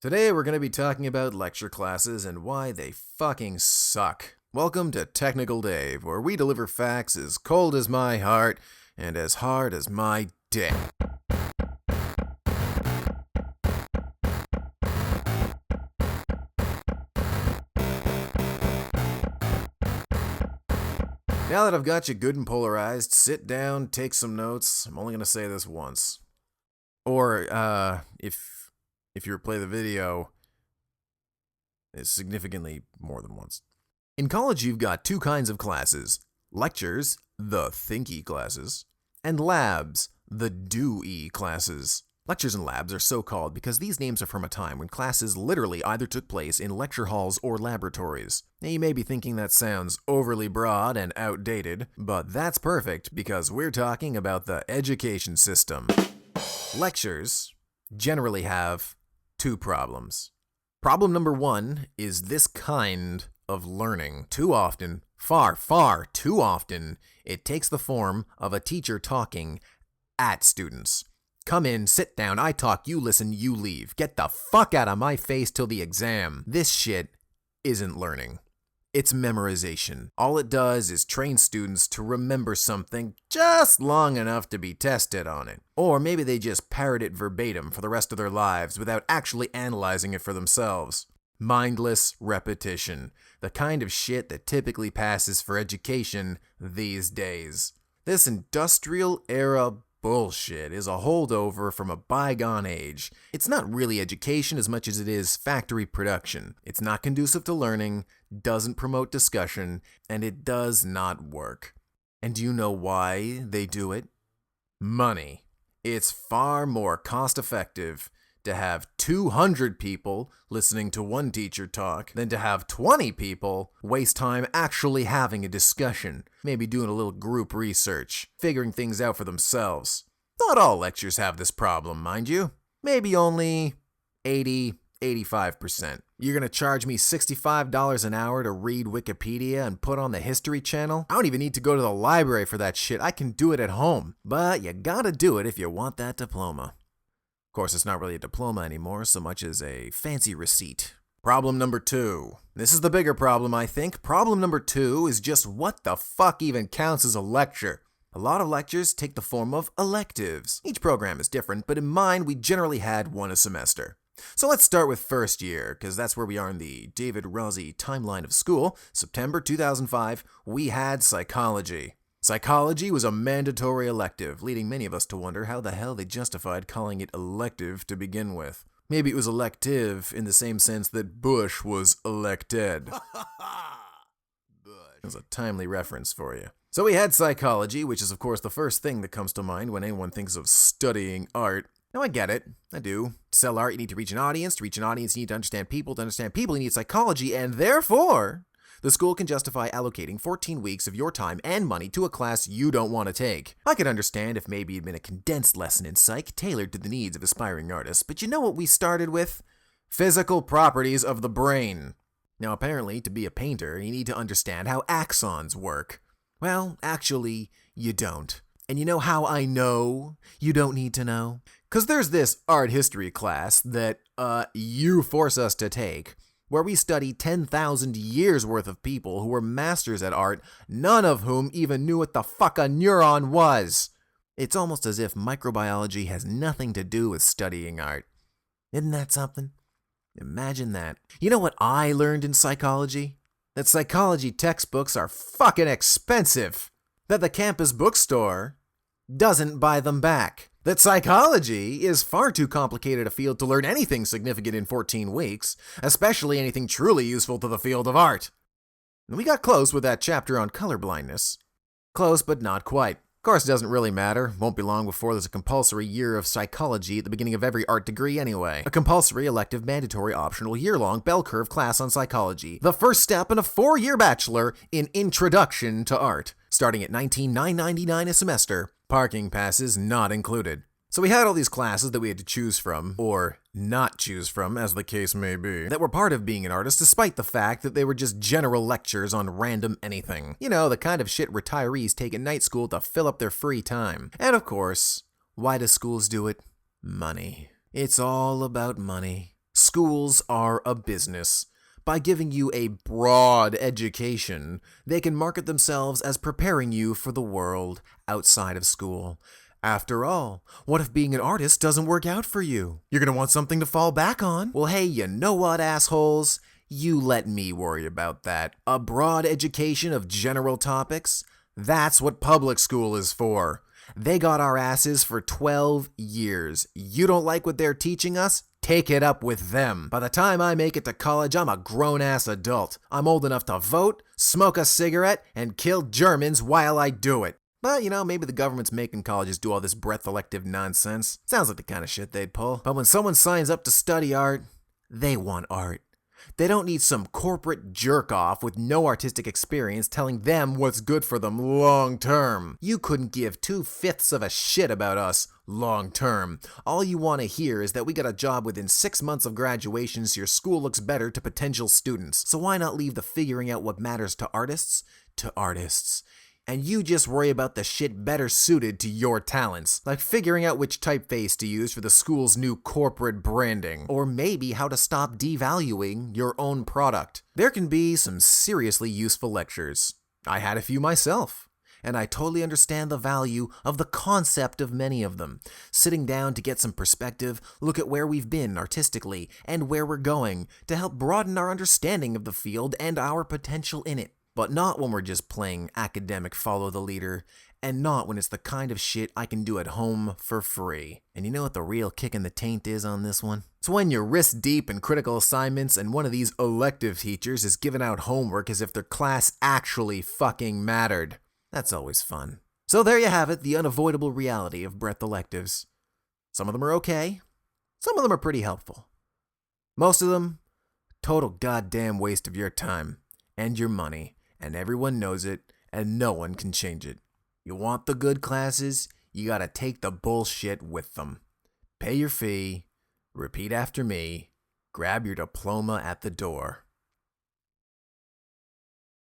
Today we're going to be talking about lecture classes and why they fucking suck. Welcome to Technical Dave, where we deliver facts as cold as my heart and as hard as my dick. Now that I've got you good and polarized, sit down, take some notes. I'm only going to say this once. Or, if you replay the video, it's significantly more than once. In college, you've got two kinds of classes. Lectures, the thinky classes, and labs, the do-y classes. Lectures and labs are so called because these names are from a time when classes literally either took place in lecture halls or laboratories. Now, you may be thinking that sounds overly broad and outdated, but that's perfect because we're talking about the education system. Lectures generally have two problems. Problem number one is this kind of learning. Too often, far too often, it takes the form of a teacher talking at students. Come in, sit down, I talk, you listen, you leave. Get the fuck out of my face till the exam. This shit isn't learning. It's memorization. All it does is train students to remember something just long enough to be tested on it. Or maybe they just parrot it verbatim for the rest of their lives without actually analyzing it for themselves. Mindless repetition. The kind of shit that typically passes for education these days. This industrial era bullshit is a holdover from a bygone age. It's not really education as much as it is factory production. It's not conducive to learning, doesn't promote discussion, and it does not work. And do you know why they do it? Money. It's far more cost-effective to have 200 people listening to one teacher talk than to have 20 people waste time actually having a discussion, maybe doing a little group research, figuring things out for themselves. Not all lectures have this problem, mind you. Maybe only 85%. You're gonna charge me $65 an hour to read Wikipedia and put on the History Channel? I don't even need to go to the library for that shit. I can do it at home. But you gotta do it if you want that diploma. Of course, it's not really a diploma anymore so much as a fancy receipt. Problem number two. This is the bigger problem, I think. Problem number two is just what the fuck even counts as a lecture? A lot of lectures take the form of electives. Each program is different, but in mine, we generally had one a semester. So let's start with first year, because that's where we are in the David Rossi timeline of school. September 2005, we had psychology. Psychology was a mandatory elective, leading many of us to wonder how the hell they justified calling it elective to begin with. Maybe it was elective in the same sense that Bush was elected. That's a timely reference for you. So we had psychology, which is of course the first thing that comes to mind when anyone thinks of studying art. Now I get it, I do. To sell art, you need to reach an audience. To reach an audience, you need to understand people. To understand people, you need psychology, and therefore, the school can justify allocating 14 weeks of your time and money to a class you don't want to take. I could understand if maybe it'd been a condensed lesson in psych tailored to the needs of aspiring artists, but you know what we started with? Physical properties of the brain. Now apparently, to be a painter, you need to understand how axons work. Well, actually, you don't. And you know how I know you don't need to know? 'Cause there's this art history class that, you force us to take, where we study 10,000 years worth of people who were masters at art, none of whom even knew what the fuck a neuron was. It's almost as if microbiology has nothing to do with studying art. Isn't that something? Imagine that. You know what I learned in psychology? That psychology textbooks are fucking expensive. That the campus bookstore doesn't buy them back. That psychology is far too complicated a field to learn anything significant in 14 weeks, especially anything truly useful to the field of art. And we got close with that chapter on colorblindness. Close, but not quite. Of course, it doesn't really matter. Won't be long before there's a compulsory year of psychology at the beginning of every art degree anyway. A compulsory, elective, mandatory, optional, year-long, bell curve class on psychology. The first step in a 4-year bachelor in Introduction to Art. Starting at $19,999 a semester. Parking passes not included. So we had all these classes that we had to choose from, or not choose from, as the case may be, that were part of being an artist despite the fact that they were just general lectures on random anything. You know, the kind of shit retirees take at night school to fill up their free time. And of course, why do schools do it? Money. It's all about money. Schools are a business. By giving you a broad education, they can market themselves as preparing you for the world outside of school. After all, what if being an artist doesn't work out for you? You're gonna want something to fall back on. Well, hey, you know what, assholes? You let me worry about that. A broad education of general topics? That's what public school is for. They got our asses for 12 years. You don't like what they're teaching us? Take it up with them. By the time I make it to college, I'm a grown-ass adult. I'm old enough to vote, smoke a cigarette, and kill Germans while I do it. But, maybe the government's making colleges do all this breadth elective nonsense. Sounds like the kind of shit they'd pull. But when someone signs up to study art, they want art. They don't need some corporate jerk-off with no artistic experience telling them what's good for them long-term. You couldn't give 2/5 of a shit about us long-term. All you want to hear is that we got a job within 6 months of graduation so your school looks better to potential students. So why not leave the figuring out what matters to artists? And you just worry about the shit better suited to your talents, like figuring out which typeface to use for the school's new corporate branding, or maybe how to stop devaluing your own product. There can be some seriously useful lectures. I had a few myself, and I totally understand the value of the concept of many of them. Sitting down to get some perspective, look at where we've been artistically and where we're going, to help broaden our understanding of the field and our potential in it. But not when we're just playing academic follow the leader, and not when it's the kind of shit I can do at home for free. And you know what the real kick in the taint is on this one? It's when you're wrist deep in critical assignments and one of these elective teachers is giving out homework as if their class actually fucking mattered. That's always fun. So there you have it, the unavoidable reality of breadth electives. Some of them are okay, some of them are pretty helpful. Most of them, total goddamn waste of your time and your money. And everyone knows it, and no one can change it. You want the good classes, you gotta take the bullshit with them. Pay your fee, repeat after me, grab your diploma at the door.